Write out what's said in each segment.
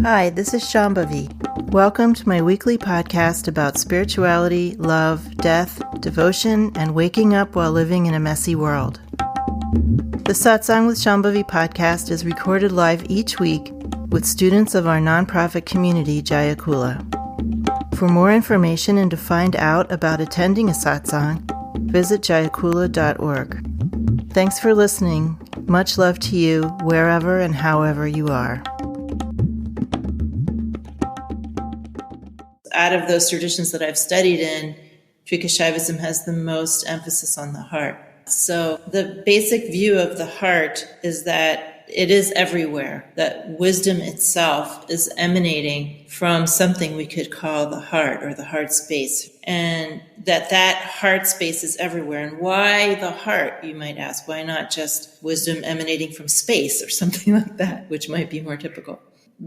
Hi, this is Shambhavi. Welcome to my weekly podcast about spirituality, love, death, devotion, and waking up while living in a messy world. The Satsang with Shambhavi podcast is recorded live each week with students of our nonprofit community, Jayakula. For more information and to find out about attending a satsang, visit jayakula.org. Thanks for listening. Much love to you, wherever and however you are. Out of those traditions that I've studied in, Trika Shaivism has the most emphasis on the heart. So the basic view of the heart is that it is everywhere, that wisdom itself is emanating from something we could call the heart or the heart space, and that heart space is everywhere. And why the heart, you might ask? Why not just wisdom emanating from space or something like that, which might be more typical?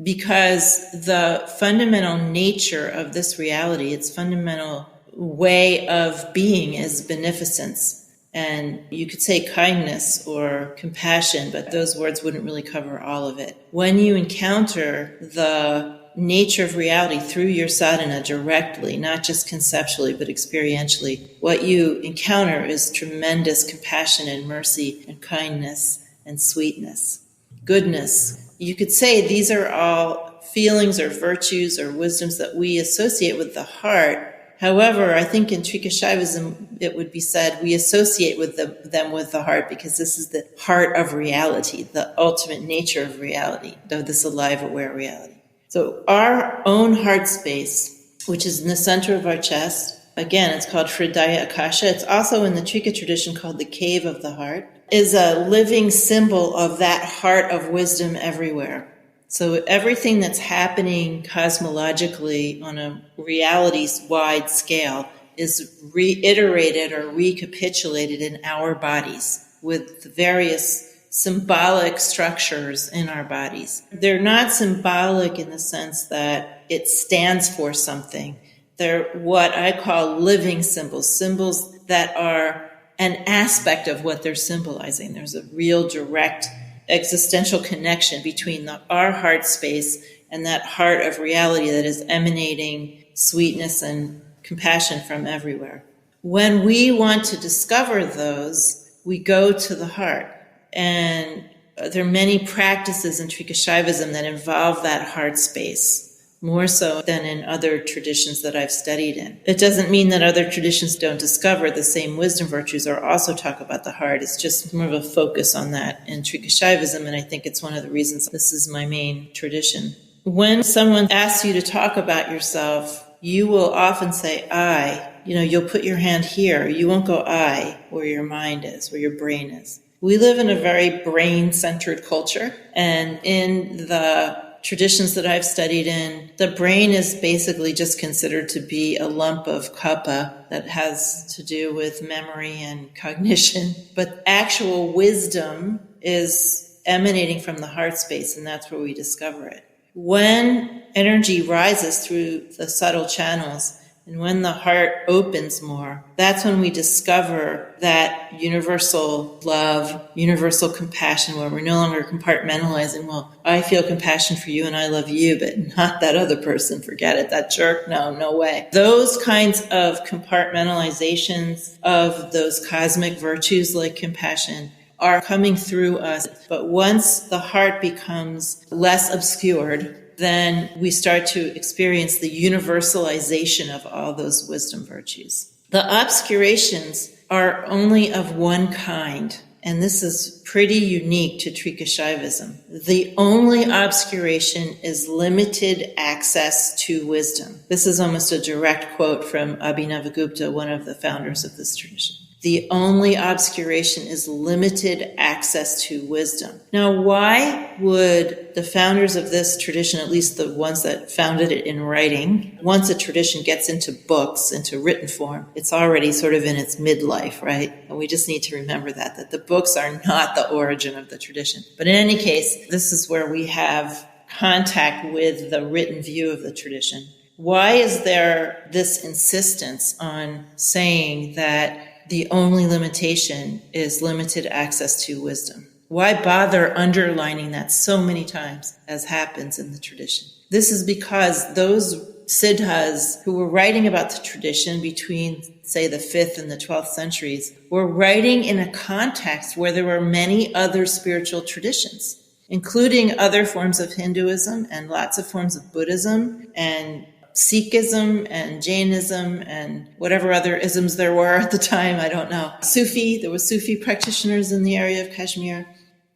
Because the fundamental nature of this reality, its fundamental way of being is beneficence. And you could say kindness or compassion, but those words wouldn't really cover all of it. When you encounter the nature of reality through your sadhana directly, not just conceptually, but experientially, what you encounter is tremendous compassion and mercy and kindness and sweetness, goodness. You could say these are all feelings or virtues or wisdoms that we associate with the heart. However, I think in Trika Shaivism, it would be said we associate with them with the heart because this is the heart of reality, the ultimate nature of reality, of this alive, aware reality. So our own heart space, which is in the center of our chest, again, it's called Hridaya Akasha. It's also in the Trika tradition called the cave of the heart, is a living symbol of that heart of wisdom everywhere. So everything that's happening cosmologically on a reality-wide scale is reiterated or recapitulated in our bodies with various symbolic structures in our bodies. They're not symbolic in the sense that it stands for something. They're what I call living symbols, symbols that are an aspect of what they're symbolizing. There's a real direct existential connection between our heart space and that heart of reality that is emanating sweetness and compassion from everywhere. When we want to discover those, we go to the heart. And there are many practices in Trika Shaivism that involve that heart space, more so than in other traditions that I've studied in. It doesn't mean that other traditions don't discover the same wisdom virtues or also talk about the heart. It's just more of a focus on that in Trika Shaivism, and I think it's one of the reasons this is my main tradition. When someone asks you to talk about yourself, you will often say, I. You'll put your hand here. You won't go I, where your mind is, where your brain is. We live in a very brain-centered culture, and in the traditions that I've studied in, the brain is basically just considered to be a lump of kapha that has to do with memory and cognition. But actual wisdom is emanating from the heart space, and that's where we discover it. When energy rises through the subtle channels, and when the heart opens more, that's when we discover that universal love, universal compassion, where we're no longer compartmentalizing, well, I feel compassion for you and I love you, but not that other person. Forget it. That jerk. No way. Those kinds of compartmentalizations of those cosmic virtues like compassion are coming through us. But once the heart becomes less obscured, then we start to experience the universalization of all those wisdom virtues. The obscurations are only of one kind, and this is pretty unique to Trika Shaivism. The only obscuration is limited access to wisdom. This is almost a direct quote from Abhinavagupta, one of the founders of this tradition. The only obscuration is limited access to wisdom. Now, why would the founders of this tradition, at least the ones that founded it in writing, once a tradition gets into books, into written form, it's already sort of in its midlife, right? And we just need to remember that the books are not the origin of the tradition. But in any case, this is where we have contact with the written view of the tradition. Why is there this insistence on saying that the only limitation is limited access to wisdom? Why bother underlining that so many times as happens in the tradition? This is because those siddhas who were writing about the tradition between, say, the 5th and the 12th centuries were writing in a context where there were many other spiritual traditions, including other forms of Hinduism and lots of forms of Buddhism and Sikhism and Jainism and whatever other isms there were at the time, I don't know. There were Sufi practitioners in the area of Kashmir.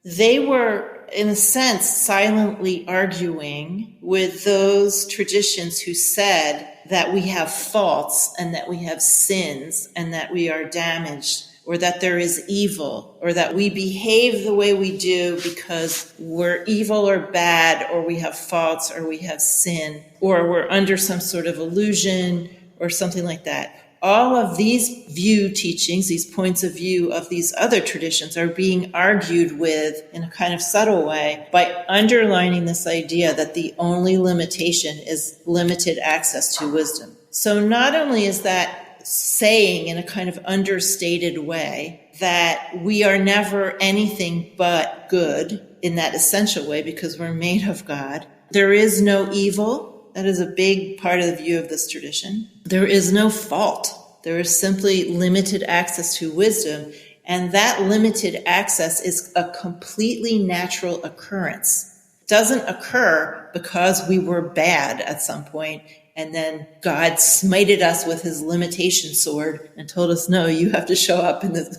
They were, in a sense, silently arguing with those traditions who said that we have faults and that we have sins and that we are damaged, or that there is evil, or that we behave the way we do because we're evil or bad, or we have faults, or we have sin, or we're under some sort of illusion, or something like that. All of these teachings, these points of view of these other traditions are being argued with in a kind of subtle way by underlining this idea that the only limitation is limited access to wisdom. So not only is that saying in a kind of understated way that we are never anything but good in that essential way because we're made of God. There is no evil. That is a big part of the view of this tradition. There is no fault. There is simply limited access to wisdom. And that limited access is a completely natural occurrence. It doesn't occur because we were bad at some point and then God smited us with his limitation sword and told us, no, you have to show up in this,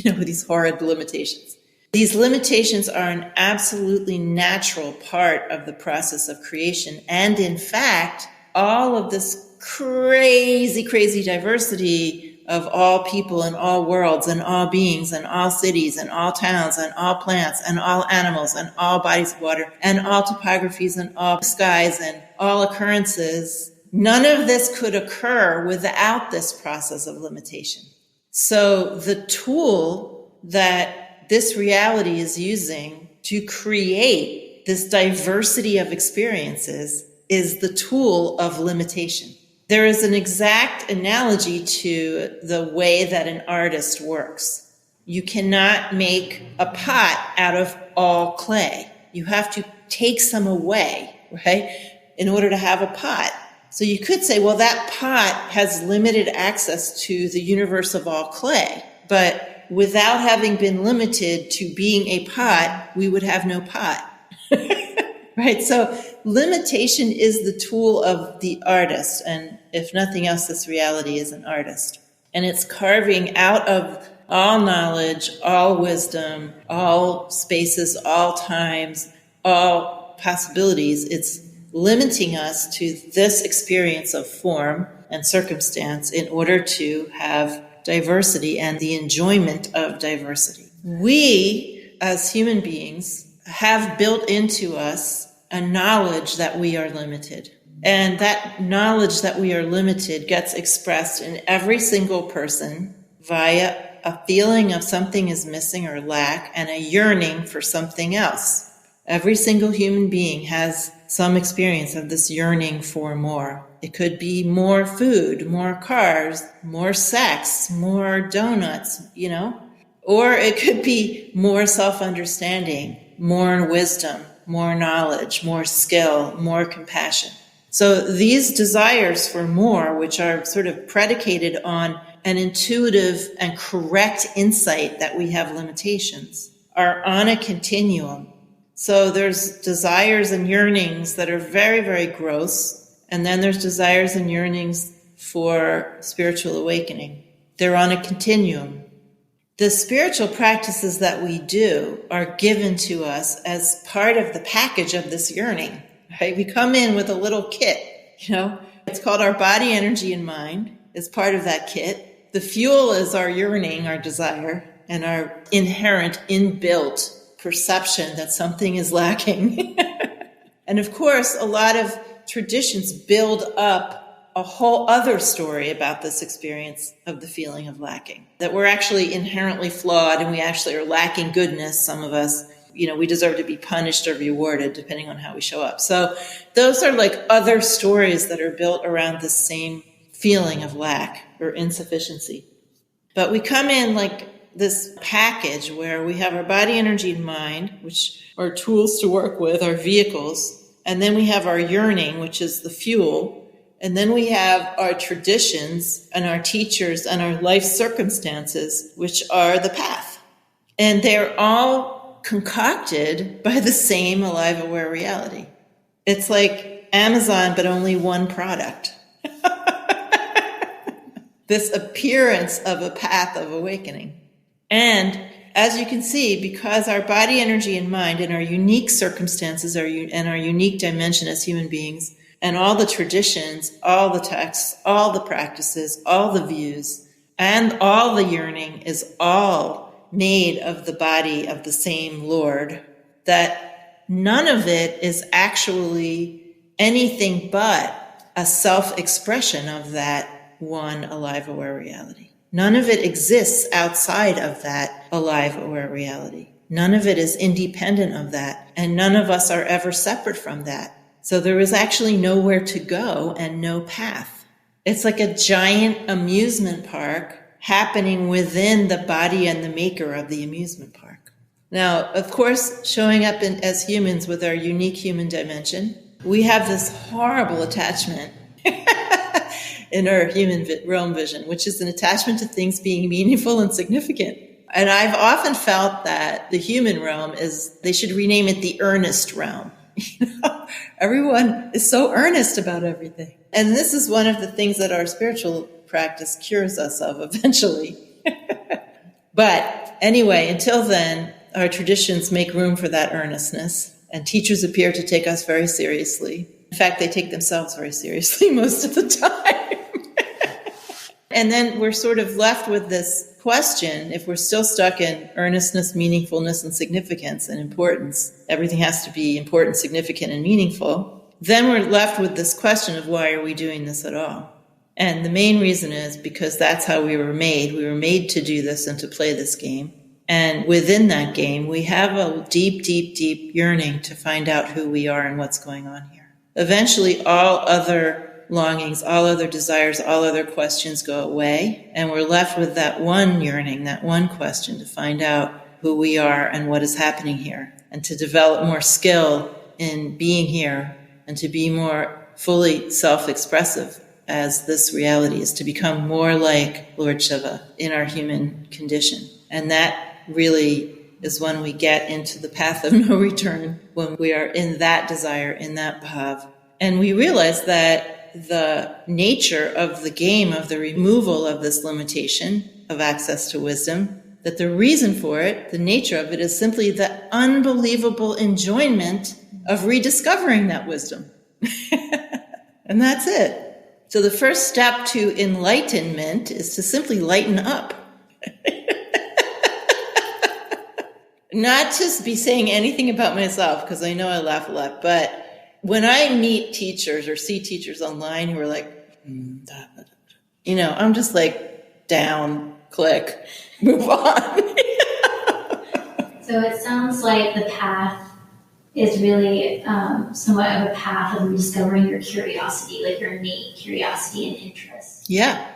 with these horrid limitations. These limitations are an absolutely natural part of the process of creation. And in fact, all of this crazy, crazy diversity of all people and all worlds and all beings and all cities and all towns and all plants and all animals and all bodies of water and all topographies and all skies and all occurrences, none of this could occur without this process of limitation. So the tool that this reality is using to create this diversity of experiences is the tool of limitation. There is an exact analogy to the way that an artist works. You cannot make a pot out of all clay. You have to take some away, right, in order to have a pot. So you could say, well, that pot has limited access to the universe of all clay, but without having been limited to being a pot, we would have no pot. Right? So limitation is the tool of the artist. And if nothing else, this reality is an artist. And it's carving out of all knowledge, all wisdom, all spaces, all times, all possibilities. It's limiting us to this experience of form and circumstance in order to have diversity and the enjoyment of diversity. We, as human beings, have built into us a knowledge that we are limited. And that knowledge that we are limited gets expressed in every single person via a feeling of something is missing or lack and a yearning for something else. Every single human being has some experience of this yearning for more. It could be more food, more cars, more sex, more donuts, or it could be more self-understanding, more wisdom, more knowledge, more skill, more compassion. So these desires for more, which are sort of predicated on an intuitive and correct insight that we have limitations, are on a continuum. So there's desires and yearnings that are very, very gross, and then there's desires and yearnings for spiritual awakening. They're on a continuum. The spiritual practices that we do are given to us as part of the package of this yearning, right? We come in with a little kit, It's called our body, energy, and mind is part of that kit. The fuel is our yearning, our desire, and our inherent, inbuilt perception that something is lacking. And of course, a lot of traditions build up a whole other story about this experience of the feeling of lacking, that we're actually inherently flawed and we actually are lacking goodness. Some of us, we deserve to be punished or rewarded depending on how we show up. So those are like other stories that are built around the same feeling of lack or insufficiency. But we come in like this package where we have our body, energy, and mind, which are tools to work with, our vehicles, And then we have our yearning, which is the fuel. And then we have our traditions and our teachers and our life circumstances, which are the path. And they're all concocted by the same alive, aware reality. It's like Amazon, but only one product. This appearance of a path of awakening. And as you can see, because our body, energy, and mind and our unique circumstances and our unique dimension as human beings, and all the traditions, all the texts, all the practices, all the views, and all the yearning is all made of the body of the same Lord, that none of it is actually anything but a self-expression of that one alive, aware reality. None of it exists outside of that alive, aware reality. None of it is independent of that, and none of us are ever separate from that. So there is actually nowhere to go and no path. It's like a giant amusement park happening within the body and the maker of the amusement park. Now, of course, showing up as humans with our unique human dimension, we have this horrible attachment in our human realm vision, which is an attachment to things being meaningful and significant. And I've often felt that the human realm they should rename it the earnest realm. Everyone is so earnest about everything. And this is one of the things that our spiritual practice cures us of eventually. But anyway, until then, our traditions make room for that earnestness, and teachers appear to take us very seriously. In fact, they take themselves very seriously most of the time. And then we're sort of left with this question, if we're still stuck in earnestness, meaningfulness, and significance and importance, everything has to be important, significant, and meaningful, then we're left with this question of why are we doing this at all? And the main reason is because that's how we were made. We were made to do this and to play this game. And within that game, we have a deep, deep, deep yearning to find out who we are and what's going on here. Eventually, all other longings, all other desires, all other questions go away, and we're left with that one yearning, that one question to find out who we are and what is happening here, and to develop more skill in being here and to be more fully self-expressive as this reality is, to become more like Lord Shiva in our human condition. And that really is when we get into the path of no return, when we are in that desire, in that bhav. And we realize that the nature of the game, of the removal of this limitation of access to wisdom, that the reason for it, the nature of it, is simply the unbelievable enjoyment of rediscovering that wisdom. And that's it. So the first step to enlightenment is to simply lighten up. Not to be saying anything about myself, because I know I laugh a lot, but when I meet teachers or see teachers online who are like, I'm just like, down, click, move on. So it sounds like the path is really somewhat of a path of rediscovering your curiosity, like your innate curiosity and interest. Yeah.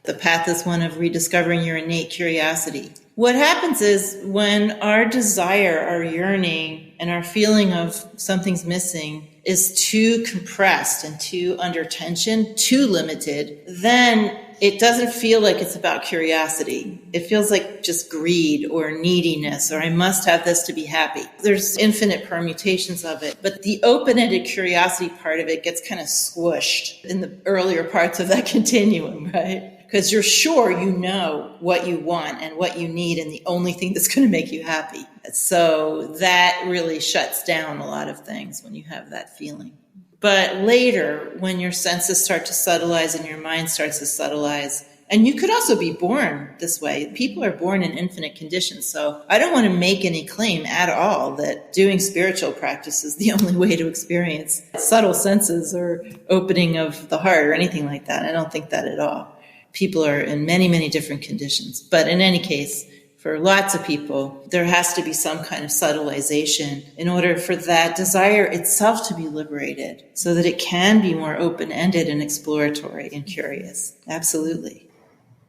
The path is one of rediscovering your innate curiosity. What happens is when our desire, our yearning, and our feeling of something's missing is too compressed and too under tension, too limited, then it doesn't feel like it's about curiosity. It feels like just greed or neediness, or I must have this to be happy. There's infinite permutations of it, but the open-ended curiosity part of it gets kind of squished in the earlier parts of that continuum, right? Because you're sure you know what you want and what you need and the only thing that's going to make you happy. So that really shuts down a lot of things when you have that feeling. But later, when your senses start to subtleize and your mind starts to subtleize, and you could also be born this way. People are born in infinite conditions. So I don't want to make any claim at all that doing spiritual practice is the only way to experience subtle senses or opening of the heart or anything like that. I don't think that at all. People are in many, many different conditions. But in any case, for lots of people, there has to be some kind of subtleization in order for that desire itself to be liberated so that it can be more open-ended and exploratory and curious. Absolutely.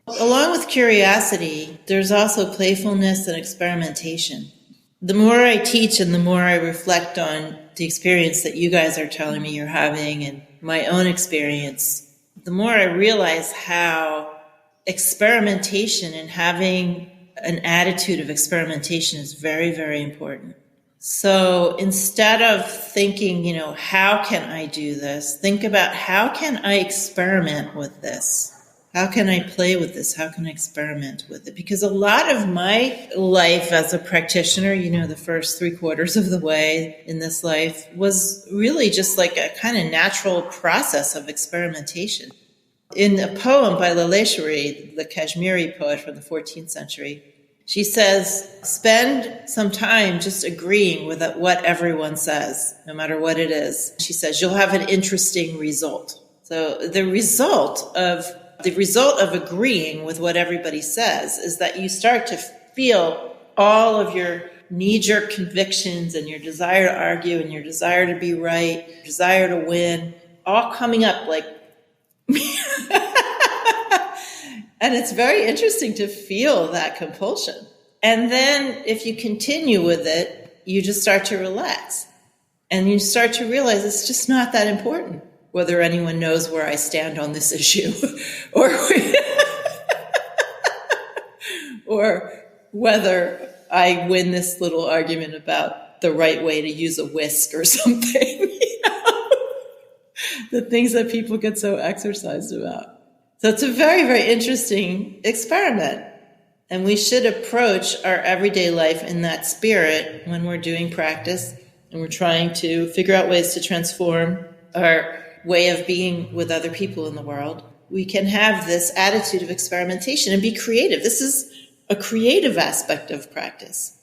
Along with curiosity, there's also playfulness and experimentation. The more I teach and the more I reflect on the experience that you guys are telling me you're having and my own experience, the more I realize how experimentation and having an attitude of experimentation is very, very important. So instead of thinking, how can I do this? Think about how can I experiment with this? How can I play with this? How can I experiment with it? Because a lot of my life as a practitioner, the first 3/4 of the way in this life was really just like a kind of natural process of experimentation. In a poem by Laleshwari, the Kashmiri poet from the 14th century, she says, spend some time just agreeing with what everyone says, no matter what it is. She says, you'll have an interesting result. So the result of agreeing with what everybody says is that you start to feel all of your knee-jerk convictions and your desire to argue and your desire to be right, your desire to win, all coming up like and it's very interesting to feel that compulsion. And then if you continue with it, you just start to relax. And you start to realize it's just not that important whether anyone knows where I stand on this issue or, or whether I win this little argument about the right way to use a whisk or something. The things that people get so exercised about. So it's a very, very interesting experiment. And we should approach our everyday life in that spirit when we're doing practice and we're trying to figure out ways to transform our way of being with other people in the world. We can have this attitude of experimentation and be creative. This is a creative aspect of practice.